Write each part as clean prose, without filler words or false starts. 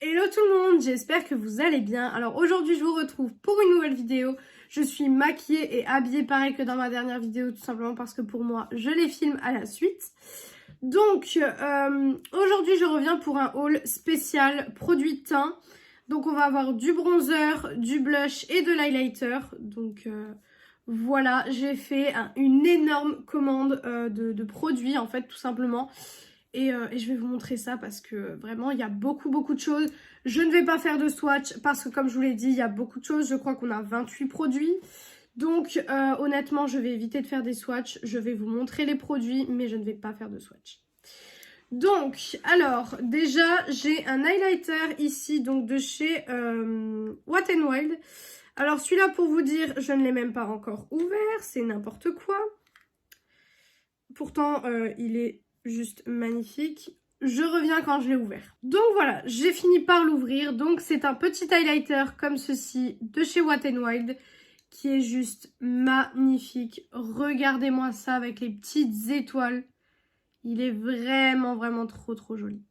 Hello tout le monde, j'espère que vous allez bien. Alors aujourd'hui je vous retrouve pour une nouvelle vidéo. Je suis maquillée et habillée pareil que dans ma dernière vidéo, tout simplement parce que pour moi je les filme à la suite. Donc aujourd'hui je reviens pour un haul spécial produit teint. Donc on va avoir du bronzer, du blush et de l'highlighter. Donc voilà, j'ai fait une énorme commande de produits en fait tout simplement. Et je vais vous montrer ça parce que vraiment il y a beaucoup de choses. Je ne vais pas faire de swatch parce que comme je vous l'ai dit, il y a beaucoup de choses. Je crois qu'on a 28 produits. Donc honnêtement, je vais éviter de faire des swatchs. Je vais vous montrer les produits, mais je ne vais pas faire de swatch. Donc, alors, déjà, j'ai un highlighter ici, donc de chez Wet n Wild. Alors celui-là, pour vous dire, je ne l'ai même pas encore ouvert. C'est n'importe quoi. Pourtant, il est juste magnifique. Je reviens quand je l'ai ouvert. Donc voilà, j'ai fini par l'ouvrir. Donc c'est un petit highlighter comme ceci de chez Wet n Wild qui est juste magnifique. Regardez-moi ça avec les petites étoiles. Il est vraiment trop joli.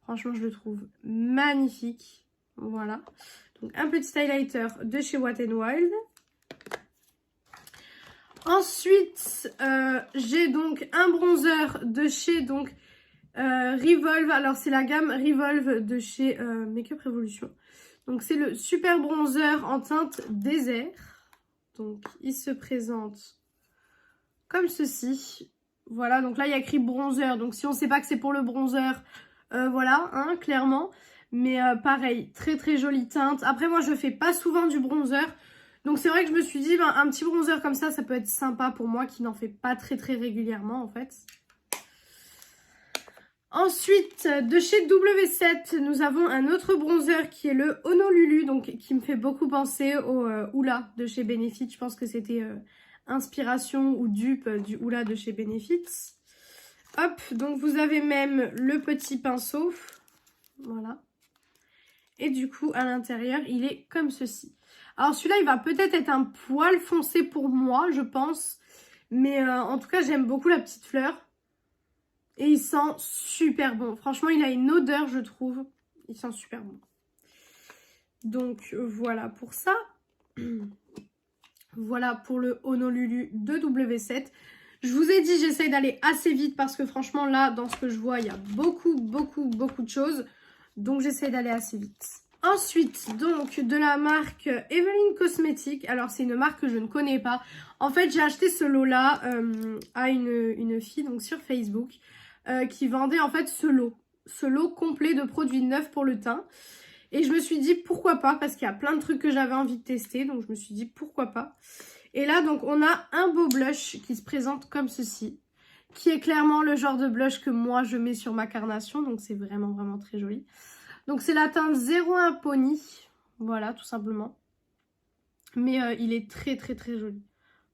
Franchement, je le trouve magnifique. Voilà. Donc un petit highlighter de chez Wet n Wild. Ensuite, j'ai donc un bronzer de chez Revolve. Alors, c'est la gamme Revolve de chez Make-up Revolution. Donc, c'est le super bronzer en teinte désert. Donc, il se présente comme ceci. Voilà, donc là, il y a écrit bronzer. Donc, si on ne sait pas que c'est pour le bronzer, voilà, hein, clairement. Mais pareil, très jolie teinte. Après, moi, je fais pas souvent du bronzer. Donc c'est vrai que je me suis dit, ben, un petit bronzer comme ça peut être sympa pour moi qui n'en fait pas très régulièrement en fait. Ensuite, de chez W7, nous avons un autre bronzer qui est le Honolulu, donc qui me fait beaucoup penser au Hoola de chez Benefit. Je pense que c'était inspiration ou dupe du Hoola de chez Benefit. Hop, donc vous avez même le petit pinceau. Voilà. Et du coup, à l'intérieur, il est comme ceci. Alors celui-là, il va peut-être être un poil foncé pour moi, je pense. Mais en tout cas, j'aime beaucoup la petite fleur. Et il sent super bon. Franchement, il a une odeur, je trouve. Il sent super bon. Donc voilà pour ça. Voilà pour le Honolulu de W7. Je vous ai dit, j'essaye d'aller assez vite parce que franchement, là, dans ce que je vois, il y a beaucoup de choses. Donc j'essaye d'aller assez vite. Ensuite, donc, de la marque Eveline Cosmetics. Alors, c'est une marque que je ne connais pas. En fait, j'ai acheté ce lot-là à une fille donc sur Facebook qui vendait en fait ce lot complet de produits neufs pour le teint. Et je me suis dit pourquoi pas, parce qu'il y a plein de trucs que j'avais envie de tester. Donc, je me suis dit pourquoi pas. Et là, donc, on a un beau blush qui se présente comme ceci. Qui est clairement le genre de blush que moi, je mets sur ma carnation. Donc, c'est vraiment très joli. Donc c'est la teinte 01 Pony, voilà tout simplement. Mais il est très joli.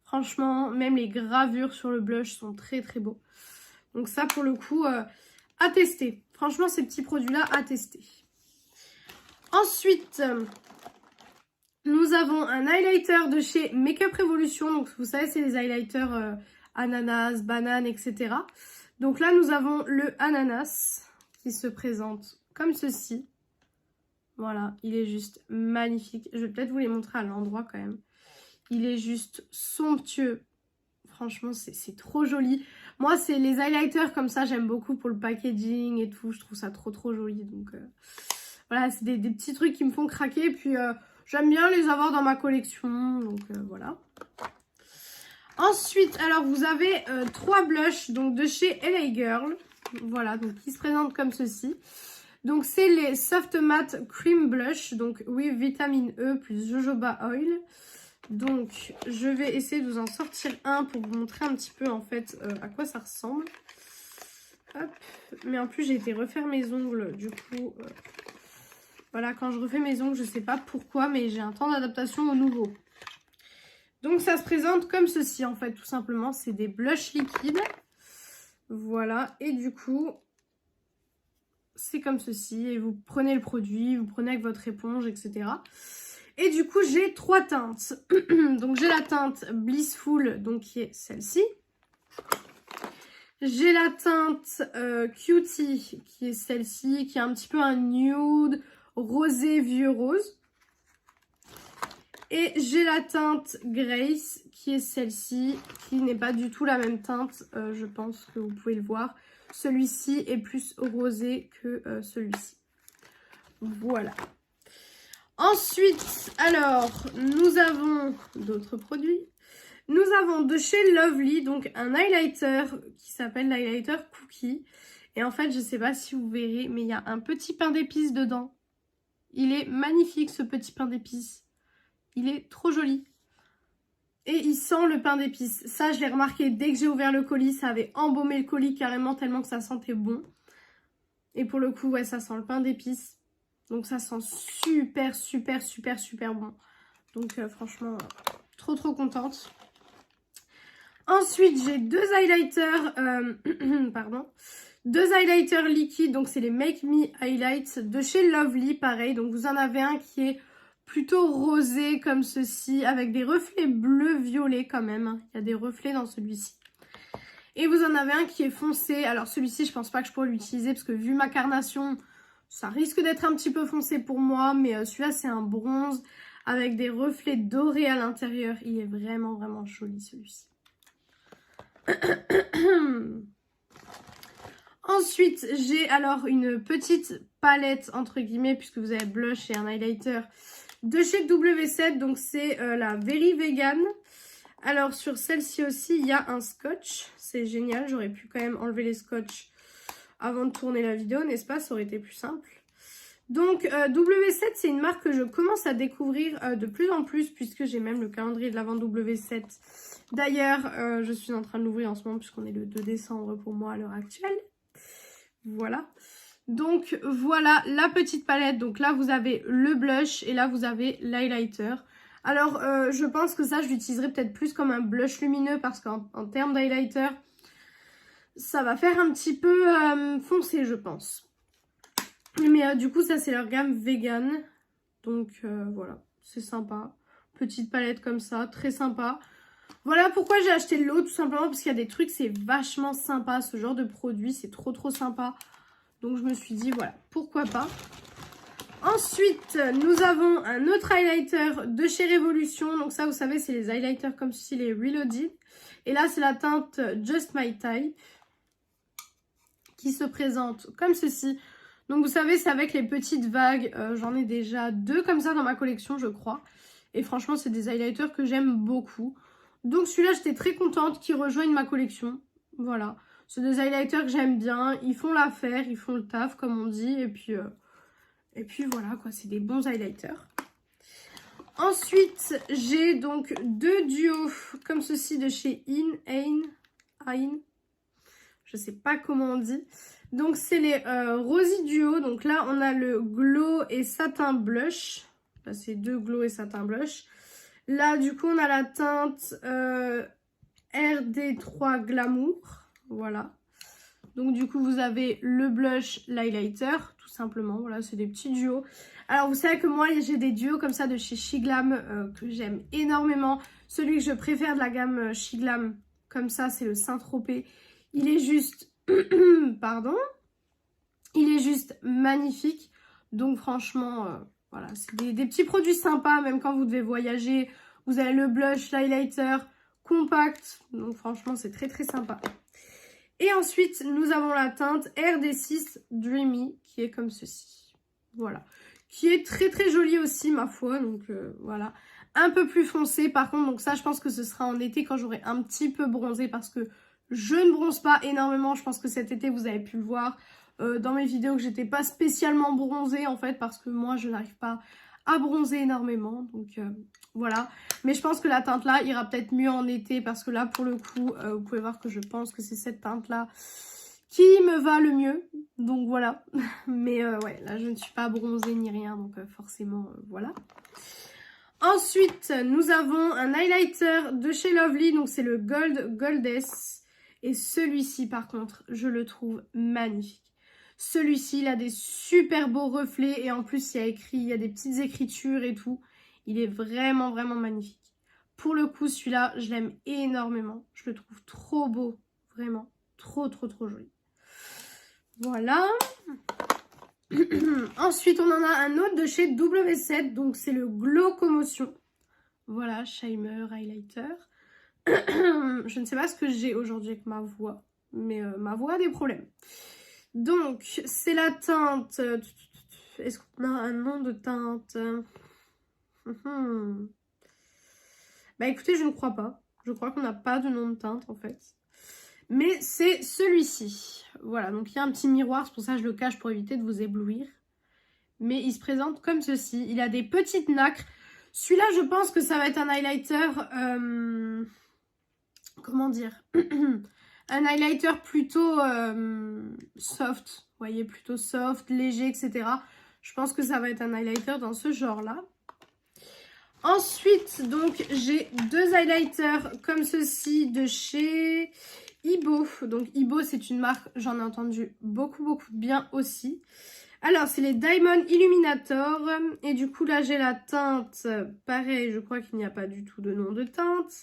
Franchement, même les gravures sur le blush sont très beaux. Donc ça pour le coup, à tester. Franchement ces petits produits là à tester. Ensuite, nous avons un highlighter de chez Make-up Revolution. Donc vous savez c'est les highlighters ananas, banane, etc. Donc là nous avons le ananas qui se présente comme ceci. Voilà, il est juste magnifique. Je vais peut-être vous les montrer à l'endroit quand même. Il est juste somptueux. Franchement, c'est trop joli. Moi, c'est les highlighters comme ça, j'aime beaucoup pour le packaging et tout. Je trouve ça trop joli. Donc voilà, c'est des petits trucs qui me font craquer. Puis j'aime bien les avoir dans ma collection. Donc voilà. Ensuite, alors vous avez 3 blushs donc de chez LA Girl. Voilà, donc qui se présentent comme ceci. Donc c'est les Soft Matte Cream Blush, donc oui, vitamine E plus jojoba oil. Donc je vais essayer de vous en sortir un pour vous montrer un petit peu en fait à quoi ça ressemble. Hop. Mais en plus j'ai été refaire mes ongles, du coup voilà, quand je refais mes ongles je sais pas pourquoi mais j'ai un temps d'adaptation au nouveau. Donc ça se présente comme ceci en fait tout simplement, c'est des blushs liquides. Voilà, et du coup c'est comme ceci et vous prenez le produit, vous prenez avec votre éponge, etc. Et du coup, j'ai 3 teintes. Donc, j'ai la teinte Blissful, donc qui est celle-ci. J'ai la teinte Cutie, qui est celle-ci, qui est un petit peu un nude, rosé vieux rose. Et j'ai la teinte Grace qui est celle-ci, qui n'est pas du tout la même teinte, je pense que vous pouvez le voir. Celui-ci est plus rosé que celui-ci. Voilà. Ensuite, alors, nous avons d'autres produits. Nous avons de chez Lovely, donc un highlighter qui s'appelle l'highlighter Cookie. Et en fait, je ne sais pas si vous verrez, mais il y a un petit pain d'épices dedans. Il est magnifique ce petit pain d'épices. Il est trop joli. Et il sent le pain d'épices. Ça, je l'ai remarqué dès que j'ai ouvert le colis. Ça avait embaumé le colis carrément tellement que ça sentait bon. Et pour le coup, ouais, ça sent le pain d'épices. Donc ça sent super, super, super, super bon. Donc franchement, trop, trop contente. Ensuite, j'ai deux highlighters. Pardon. Deux highlighters liquides. Donc c'est les Make Me Highlights de chez Lovely. Pareil. Donc vous en avez un qui est plutôt rosé comme ceci, avec des reflets bleu-violet quand même. Il y a des reflets dans celui-ci. Et vous en avez un qui est foncé. Alors celui-ci, je pense pas que je pourrais l'utiliser parce que vu ma carnation, ça risque d'être un petit peu foncé pour moi. Mais celui-là, c'est un bronze avec des reflets dorés à l'intérieur. Il est vraiment, vraiment joli celui-ci. Ensuite, j'ai alors une petite palette, entre guillemets, puisque vous avez blush et un highlighter de chez W7, donc c'est la Very Vegan. Alors sur celle-ci aussi, il y a un scotch. C'est génial, j'aurais pu quand même enlever les scotch avant de tourner la vidéo, n'est-ce pas? Ça aurait été plus simple. Donc W7, c'est une marque que je commence à découvrir de plus en plus, puisque j'ai même le calendrier de l'avant W7. D'ailleurs, je suis en train de l'ouvrir en ce moment, puisqu'on est le 2 décembre pour moi à l'heure actuelle. Voilà. Donc voilà la petite palette. Donc là vous avez le blush et là vous avez l'highlighter. Alors je pense que ça je l'utiliserai peut-être plus comme un blush lumineux parce qu'en termes d'highlighter ça va faire un petit peu foncé je pense. Mais du coup ça c'est leur gamme vegan. Donc voilà, c'est sympa. Petite palette comme ça, très sympa. Voilà pourquoi j'ai acheté l'eau, tout simplement parce qu'il y a des trucs, c'est vachement sympa. Ce genre de produit, c'est trop trop sympa. Donc je me suis dit, voilà, pourquoi pas. Ensuite, nous avons un autre highlighter de chez Révolution. Donc ça, vous savez, c'est les highlighters comme ceci, les Reloaded. Et là, c'est la teinte Just My Type qui se présente comme ceci. Donc vous savez, c'est avec les petites vagues. J'en ai déjà deux comme ça dans ma collection, je crois. Et franchement, c'est des highlighters que j'aime beaucoup. Donc celui-là, j'étais très contente qu'ils rejoignent ma collection. Voilà. C'est des highlighters que j'aime bien. Ils font l'affaire, ils font le taf, comme on dit. Et puis voilà, quoi. C'est des bons highlighters. Ensuite, j'ai donc deux duos comme ceci de chez Hein. Je sais pas comment on dit. Donc, c'est les Rosy Duo. Donc là, on a le Glow et Satin Blush. Là, c'est deux Glow et Satin Blush. Là, du coup, on a la teinte RD3 Glamour. Voilà. Donc, du coup, vous avez le blush, l'highlighter, tout simplement. Voilà, c'est des petits duos. Alors, vous savez que moi, j'ai des duos comme ça de chez Shiglam que j'aime énormément. Celui que je préfère de la gamme Shiglam, comme ça, c'est le Saint-Tropez. Il est juste... Pardon. Il est juste magnifique. Donc, franchement, voilà, c'est des petits produits sympas, même quand vous devez voyager. Vous avez le blush, l'highlighter, compact. Donc, franchement, c'est très, très sympa. Et ensuite, nous avons la teinte RD6 Dreamy, qui est comme ceci. Voilà. Qui est très, très jolie aussi, ma foi. Donc, voilà. Un peu plus foncé, par contre. Donc, ça, je pense que ce sera en été, quand j'aurai un petit peu bronzé, parce que je ne bronze pas énormément. Je pense que cet été, vous avez pu le voir dans mes vidéos, que j'étais pas spécialement bronzée, en fait, parce que moi, je n'arrive pas à bronzer énormément. Donc, voilà. Mais je pense que la teinte là ira peut-être mieux en été, parce que là, pour le coup, vous pouvez voir que je pense que c'est cette teinte là qui me va le mieux. Donc, voilà. Mais ouais, là, je ne suis pas bronzée ni rien. Donc, forcément, voilà. Ensuite, nous avons un highlighter de chez Lovely. Donc, c'est le Gold Goddess. Et celui-ci, par contre, je le trouve magnifique. Celui-ci, il a des super beaux reflets. Et en plus, il y a des petites écritures et tout. Il est vraiment, vraiment magnifique. Pour le coup, celui-là, je l'aime énormément. Je le trouve trop beau. Vraiment. Trop, trop, trop joli. Voilà. Ensuite, on en a un autre de chez W7. Donc, c'est le Glow-Commotion. Voilà, Shimer Highlighter. Je ne sais pas ce que j'ai aujourd'hui avec ma voix. Mais ma voix a des problèmes. Donc, c'est la teinte... Est-ce qu'on a un nom de teinte? Bah écoutez, je ne crois pas. Je crois qu'on n'a pas de nom de teinte en fait. Mais c'est celui-ci. Voilà, donc il y a un petit miroir, c'est pour ça que je le cache pour éviter de vous éblouir. Mais il se présente comme ceci. Il a des petites nacres. Celui-là, je pense que ça va être un highlighter... comment dire? Un highlighter plutôt soft. Vous voyez, plutôt soft, léger, etc. Je pense que ça va être un highlighter dans ce genre-là. Ensuite, donc, j'ai deux highlighters comme ceci de chez Ibo. Donc, Ibo, c'est une marque, j'en ai entendu beaucoup de bien aussi. Alors, c'est les Diamond Illuminator. Et du coup, là, j'ai la teinte. Pareil, je crois qu'il n'y a pas du tout de nom de teinte.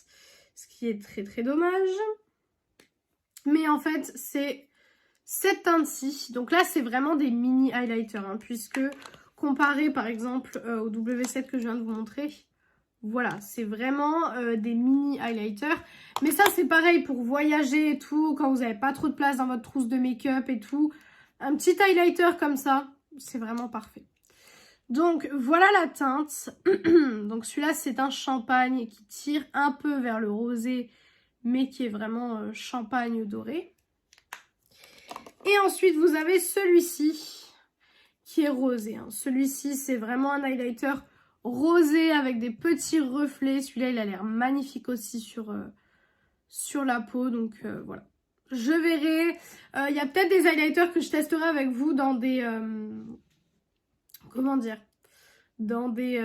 Ce qui est très dommage. Mais en fait, c'est cette teinte-ci. Donc là, c'est vraiment des mini highlighters. Hein, puisque, comparé par exemple au W7 que je viens de vous montrer... Voilà, c'est vraiment des mini highlighters. Mais ça, c'est pareil pour voyager et tout, quand vous n'avez pas trop de place dans votre trousse de make-up et tout. Un petit highlighter comme ça, c'est vraiment parfait. Donc, voilà la teinte. Donc, celui-là, c'est un champagne qui tire un peu vers le rosé, mais qui est vraiment champagne doré. Et ensuite, vous avez celui-ci, qui est rosé. Hein. Celui-ci, c'est vraiment un highlighter rosé avec des petits reflets. Celui-là, il a l'air magnifique aussi sur la peau. Donc, voilà. Je verrai. Il y a peut-être des highlighters que je testerai avec vous dans des... comment dire? Dans des...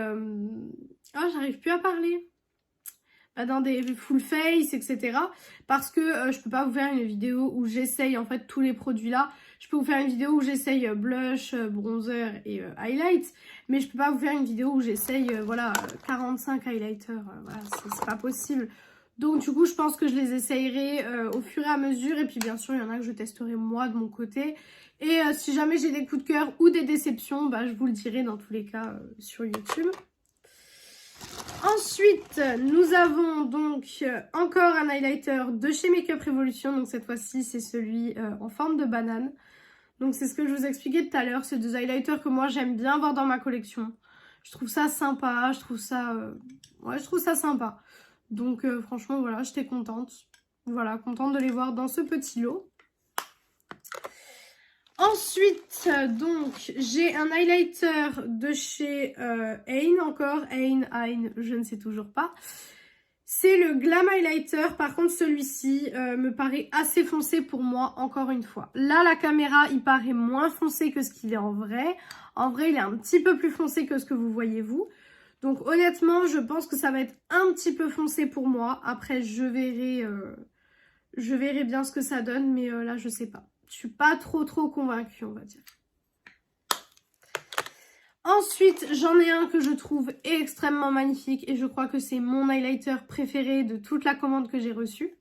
Ah, j'arrive plus à parler. Dans des full face, etc. Parce que je peux pas vous faire une vidéo où j'essaye en fait tous les produits là. Je peux vous faire une vidéo où j'essaye blush, bronzer et highlight. Mais je peux pas vous faire une vidéo où j'essaye voilà 45 highlighters. Voilà, c'est pas possible. Donc du coup je pense que je les essayerai au fur et à mesure. Et puis bien sûr il y en a que je testerai moi de mon côté. Et si jamais j'ai des coups de cœur ou des déceptions, bah, je vous le dirai dans tous les cas sur YouTube. Ensuite, nous avons donc encore un highlighter de chez Makeup Revolution. Donc cette fois-ci, c'est celui en forme de banane. Donc c'est ce que je vous expliquais tout à l'heure. C'est deux highlighters que moi j'aime bien avoir dans ma collection. Je trouve ça sympa, je trouve ça... ouais, je trouve ça sympa. Donc franchement, voilà, j'étais contente. Voilà, contente de les voir dans ce petit lot. Ensuite, donc, j'ai un highlighter de chez Ain encore. Ain, je ne sais toujours pas. C'est le Glam Highlighter. Par contre, celui-ci me paraît assez foncé pour moi, encore une fois. Là, la caméra, il paraît moins foncé que ce qu'il est en vrai. En vrai, il est un petit peu plus foncé que ce que vous voyez, vous. Donc, honnêtement, je pense que ça va être un petit peu foncé pour moi. Après, je verrai bien ce que ça donne, mais là, je sais pas. Je suis pas trop convaincue, on va dire. Ensuite, j'en ai un que je trouve extrêmement magnifique et je crois que c'est mon highlighter préféré de toute la commande que j'ai reçue.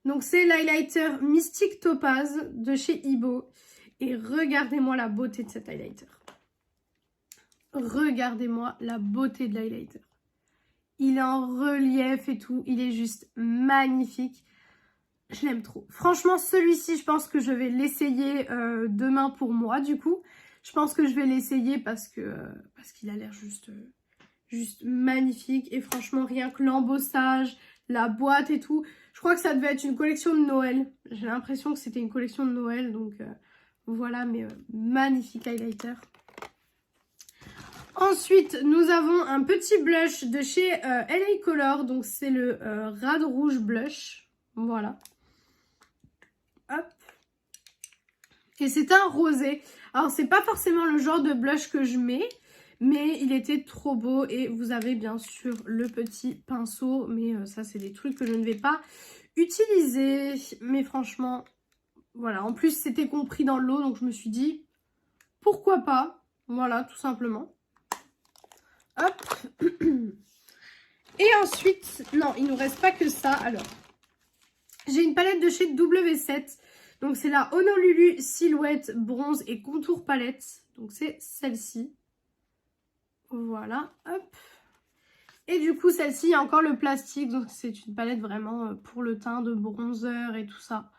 Donc, c'est l'highlighter Mystic Topaz de chez Ibo. Et regardez-moi la beauté de cet highlighter. Regardez-moi la beauté de l'highlighter. Il est en relief et tout. Il est juste magnifique. Je l'aime trop. Franchement, celui-ci, je pense que je vais l'essayer demain pour moi, du coup. Je pense que je vais l'essayer parce qu'il a l'air juste magnifique. Et franchement, rien que l'embossage, la boîte et tout. Je crois que ça devait être une collection de Noël. J'ai l'impression que c'était une collection de Noël. Donc voilà, mais magnifique highlighter. Ensuite, nous avons un petit blush de chez LA Color. Donc c'est le Rad Rouge Blush. Voilà. Hop. Et c'est un rosé. Alors, c'est pas forcément le genre de blush que je mets, mais il était trop beau. Et vous avez bien sûr le petit pinceau, mais ça, c'est des trucs que je ne vais pas utiliser. Mais franchement, voilà. En plus, c'était compris dans le lot, donc je me suis dit, pourquoi pas? Voilà, tout simplement. Hop. Et ensuite, non, il nous reste pas que ça. Alors, j'ai une palette de chez W7. Donc c'est la Honolulu Silhouette Bronze et Contour Palette. Donc c'est celle-ci. Voilà, hop. Et du coup, celle-ci, il y a encore le plastique. Donc c'est une palette vraiment pour le teint, de bronzer et tout ça.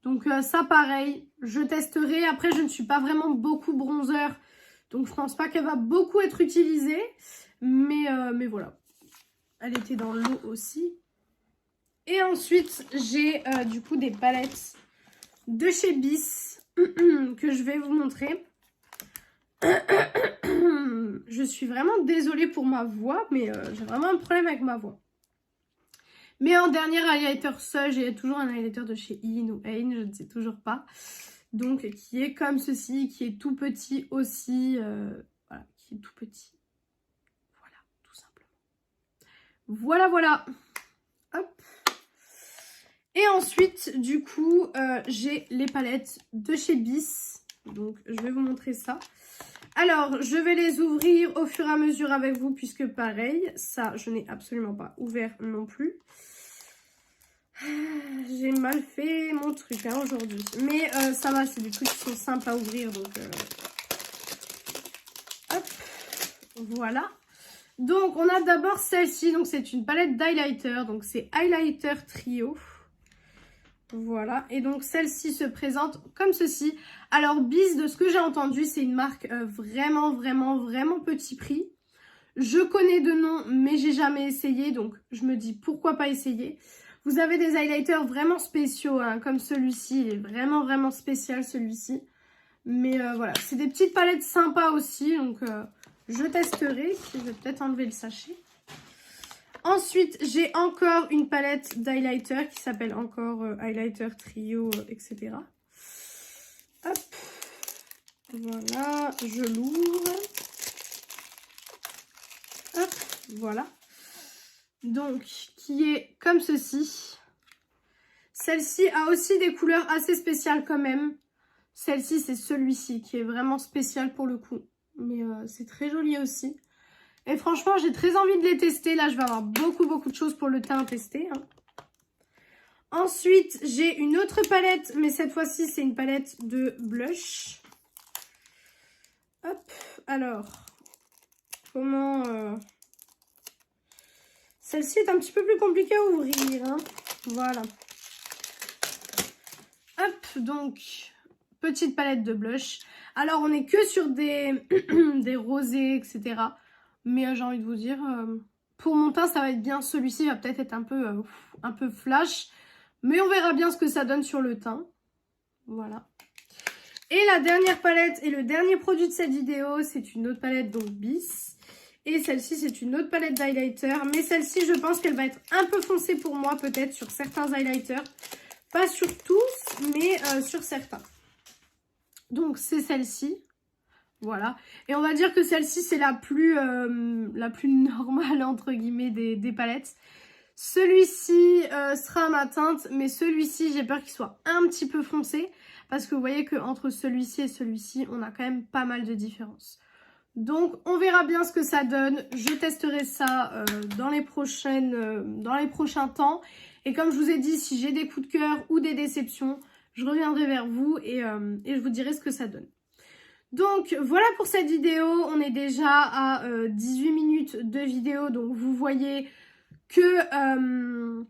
Donc ça, pareil, je testerai. Après, je ne suis pas vraiment beaucoup bronzer. Donc je pense pas qu'elle va beaucoup être utilisée. Mais voilà. Elle était dans l'eau aussi. Et ensuite, j'ai du coup des palettes de chez Bis que je vais vous montrer. Je suis vraiment désolée pour ma voix, mais j'ai vraiment un problème avec ma voix. Mais en dernier highlighter seul, j'ai toujours un highlighter de chez In ou Ain, je ne sais toujours pas. Donc qui est comme ceci, qui est tout petit aussi. Voilà, qui est tout petit. Voilà, tout simplement. Voilà, voilà. Hop. Et ensuite, du coup, j'ai les palettes de chez Bis. Donc, je vais vous montrer ça. Alors, je vais les ouvrir au fur et à mesure avec vous, puisque pareil, ça, je n'ai absolument pas ouvert non plus. J'ai mal fait mon truc hein, aujourd'hui. Mais ça va, c'est des trucs qui sont simples à ouvrir. Donc, hop, voilà. Donc, on a d'abord celle-ci. Donc, c'est une palette d'highlighter. Donc, c'est Highlighter Trio. Voilà, et donc celle-ci se présente comme ceci. Alors Bis, de ce que j'ai entendu, c'est une marque vraiment petit prix. Je connais de nom, mais j'ai jamais essayé, donc je me dis pourquoi pas essayer. Vous avez des highlighters vraiment spéciaux, hein, comme celui-ci, il est vraiment spécial celui-ci. Mais voilà, c'est des petites palettes sympas aussi, donc je testerai. Je vais peut-être enlever le sachet. Ensuite, j'ai encore une palette d'highlighter qui s'appelle encore Highlighter Trio, etc. Hop. Voilà, je l'ouvre. Hop, voilà. Donc, qui est comme ceci. Celle-ci a aussi des couleurs assez spéciales quand même. Celle-ci, c'est celui-ci qui est vraiment spécial pour le coup. Mais c'est très joli aussi. Et franchement, j'ai très envie de les tester. Là, je vais avoir beaucoup de choses pour le teint à tester. Hein. Ensuite, j'ai une autre palette, mais cette fois-ci, c'est une palette de blush. Hop, alors, comment... Celle-ci est un petit peu plus compliquée à ouvrir. Hein. Voilà. Hop, donc, petite palette de blush. Alors, on n'est que sur des, des rosés, etc. Mais j'ai envie de vous dire, pour mon teint, ça va être bien. Celui-ci va peut-être être un peu flash. Mais on verra bien ce que ça donne sur le teint. Voilà. Et la dernière palette et le dernier produit de cette vidéo, c'est une autre palette, donc Bis. Et celle-ci, c'est une autre palette d'highlighter. Mais celle-ci, je pense qu'elle va être un peu foncée pour moi, peut-être, sur certains highlighters. Pas sur tous, mais sur certains. Donc, c'est celle-ci. Voilà, et on va dire que celle-ci c'est la plus normale entre guillemets des palettes. Celui-ci sera ma teinte, mais celui-ci j'ai peur qu'il soit un petit peu foncé. Parce que vous voyez qu'entre celui-ci et celui-ci, on a quand même pas mal de différences. Donc on verra bien ce que ça donne. Je testerai ça dans les prochains temps. Et comme je vous ai dit, si j'ai des coups de cœur ou des déceptions, je reviendrai vers vous et je vous dirai ce que ça donne. Donc voilà pour cette vidéo, on est déjà à 18 minutes de vidéo, donc vous voyez que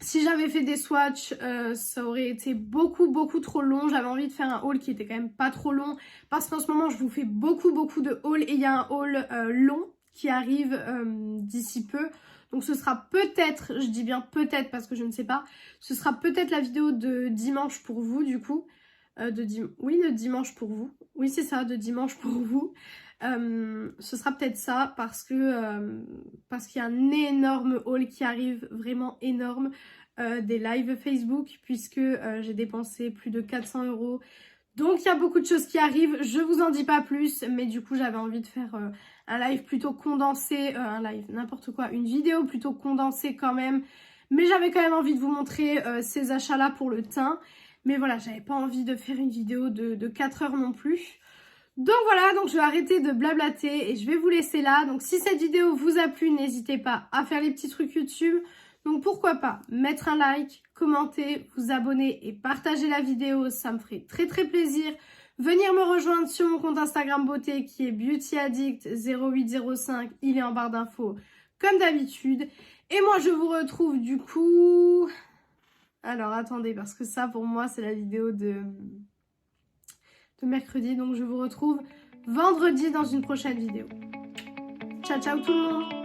si j'avais fait des swatchs, ça aurait été beaucoup trop long. J'avais envie de faire un haul qui était quand même pas trop long, parce qu'en ce moment je vous fais beaucoup de hauls et il y a un haul long qui arrive d'ici peu. Donc ce sera peut-être, je dis bien peut-être parce que je ne sais pas, ce sera peut-être la vidéo de dimanche pour vous du coup. Oui, de dimanche pour vous. Oui, c'est ça, de dimanche pour vous. Ce sera peut-être ça parce qu'il y a un énorme haul qui arrive, vraiment énorme, des lives Facebook, puisque j'ai dépensé plus de 400 €. Donc il y a beaucoup de choses qui arrivent, je vous en dis pas plus, mais du coup j'avais envie de faire un live plutôt condensé, n'importe quoi, une vidéo plutôt condensée quand même. Mais j'avais quand même envie de vous montrer ces achats-là pour le teint. Mais voilà, j'avais pas envie de faire une vidéo de 4 heures non plus. Donc voilà, donc je vais arrêter de blablater et je vais vous laisser là. Donc si cette vidéo vous a plu, n'hésitez pas à faire les petits trucs YouTube, Donc pourquoi pas mettre un like, commenter, vous abonner et partager la vidéo, ça me ferait très très plaisir. Venir me rejoindre sur mon compte Instagram beauté qui est beautyaddict0805, il est en barre d'infos comme d'habitude. Et moi je vous retrouve du coup... Alors attendez, parce que ça pour moi c'est la vidéo de mercredi, donc je vous retrouve vendredi dans une prochaine vidéo. Ciao ciao tout le monde!